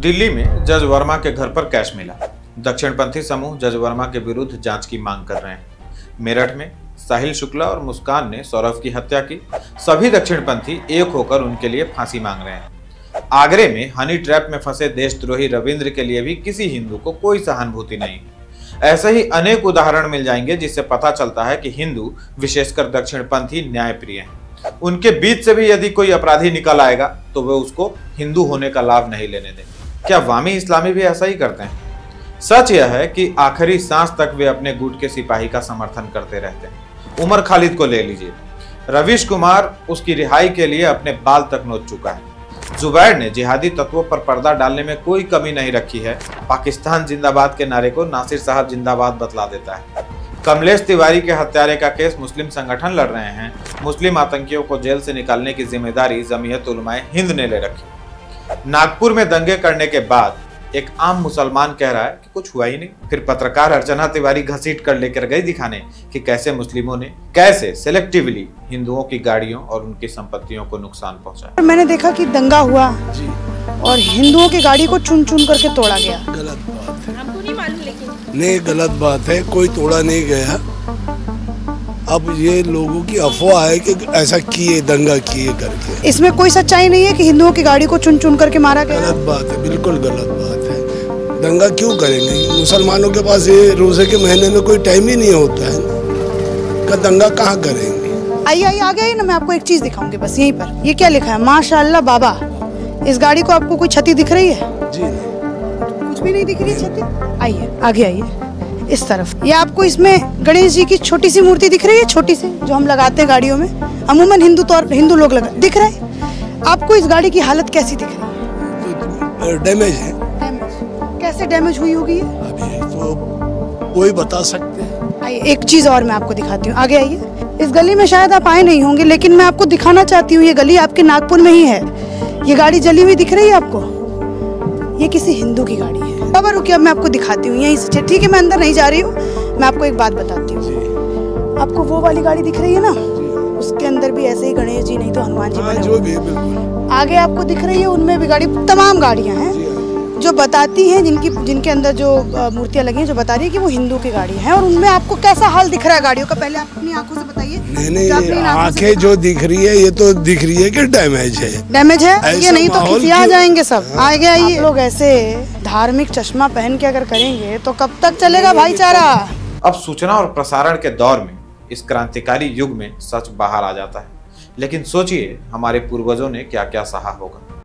दिल्ली में जज वर्मा के घर पर कैश मिला। दक्षिणपंथी समूह जज वर्मा के विरुद्ध जांच की मांग कर रहे हैं। मेरठ में साहिल शुक्ला और मुस्कान ने सौरभ की हत्या की। सभी दक्षिणपंथी एक होकर उनके लिए फांसी मांग रहे हैं। आगरे में हनी ट्रैप में फंसे देशद्रोही रविंद्र के लिए भी किसी हिंदू को कोई सहानुभूति नहीं। ऐसे ही अनेक उदाहरण मिल जाएंगे जिससे पता चलता है कि हिंदू, विशेषकर दक्षिणपंथी, न्यायप्रिय हैं। उनके बीच से भी यदि कोई अपराधी निकल आएगा तो वे उसको हिंदू होने का लाभ नहीं लेने देंगे। क्या वामी इस्लामी भी ऐसा ही करते हैं? सच यह है कि आखिरी सांस तक वे अपने गुट के सिपाही का समर्थन करते रहते हैं। उमर खालिद को ले लीजिए। रवीश कुमार उसकी रिहाई के लिए अपने बाल तक नोच चुका है। जुबैर ने जिहादी तत्वों पर पर्दा डालने में कोई कमी नहीं रखी है। पाकिस्तान जिंदाबाद के नारे को नासिर साहब जिंदाबाद बतला देता है। कमलेश तिवारी के हत्यारे का केस मुस्लिम संगठन लड़ रहे हैं। मुस्लिम आतंकियों को जेल से निकालने की जिम्मेदारी जमीयत उलमाए हिंद ने ले रखी। नागपुर में दंगे करने के बाद एक आम मुसलमान कह रहा है कि कुछ हुआ ही नहीं। फिर पत्रकार अर्चना तिवारी घसीट कर लेकर गई दिखाने कि कैसे मुस्लिमों ने कैसे सेलेक्टिवली हिंदुओं की गाड़ियों और उनकी संपत्तियों को नुकसान पहुंचाया। मैंने देखा कि दंगा हुआ जी, और हिंदुओं की गाड़ी को चुन चुन करके तोड़ा गया। गलत बात है। हमको नहीं मालूम, लेकिन नहीं, गलत बात है। कोई तोड़ा नहीं गया। अब ये लोगों की अफवाह है कि ऐसा किए, दंगा किए करके। इसमें कोई सच्चाई नहीं है कि हिंदुओं की गाड़ी को चुन चुन करके मारा गया। गलत बात है, बिल्कुल गलत बात है। दंगा क्यों करेंगे? मुसलमानों के पास ये रोजे के महीने में कोई टाइम ही नहीं होता है का दंगा कहाँ करेंगे। आइए आ गए ना, मैं आपको एक चीज दिखाऊंगी बस यहीं पर। ये क्या लिखा है? माशाअल्लाह बाबा। इस गाड़ी को आपको कोई क्षति दिख रही है? जी नहीं, कुछ भी नहीं दिख रही है क्षति। आइए आगे आइए इस तरफ। ये आपको इसमें गणेश जी की छोटी सी मूर्ति दिख रही है, छोटी सी, जो हम लगाते हैं गाड़ियों में। अमूमन हिंदू लोग लगा दिख रहा है आपको। इस गाड़ी की हालत कैसी दिख रही है? डैमेज है। कैसे डैमेज हुई होगी? अभी तो कोई बता सकते हैं। आइए एक चीज और मैं आपको दिखाती हूँ। आगे आइए। इस गली में शायद आप आए नहीं होंगे, लेकिन मैं आपको दिखाना चाहती हूँ। ये गली आपके नागपुर में ही है। ये गाड़ी जली हुई दिख रही है आपको? ये किसी हिंदू की गाड़ी है। अब रुकिए, मैं आपको दिखाती हूँ यहीं से। ठीक है, मैं अंदर नहीं जा रही हूँ। मैं आपको एक बात बताती हूँ। आपको वो वाली गाड़ी दिख रही है ना, उसके अंदर भी ऐसे ही गणेश जी नहीं तो हनुमान जी बने हुए। आगे आपको दिख रही है, उनमें भी गाड़ी, तमाम गाड़ियाँ हैं जो बताती हैं, जिनके अंदर जो मूर्तियाँ लगी हैं, जो बता रही है कि वो हिंदू की गाड़ी है। और उनमें आपको कैसा हाल दिख रहा है गाड़ियों का? पहले आप अपनी आंखों से बताइए। नहीं, आंखें जो दिख रही है, ये तो दिख रही है कि डैमेज है। डैमेज है ये, नहीं तो खिसिया जाएंगे सब। आगे आइए। लोग ऐसे धार्मिक चश्मा पहन के अगर करेंगे तो कब तक चलेगा भाईचारा? अब सूचना और प्रसारण के दौर में, इस क्रांतिकारी युग में सच बाहर आ जाता है। लेकिन सोचिए हमारे पूर्वजों ने क्या क्या सहा होगा।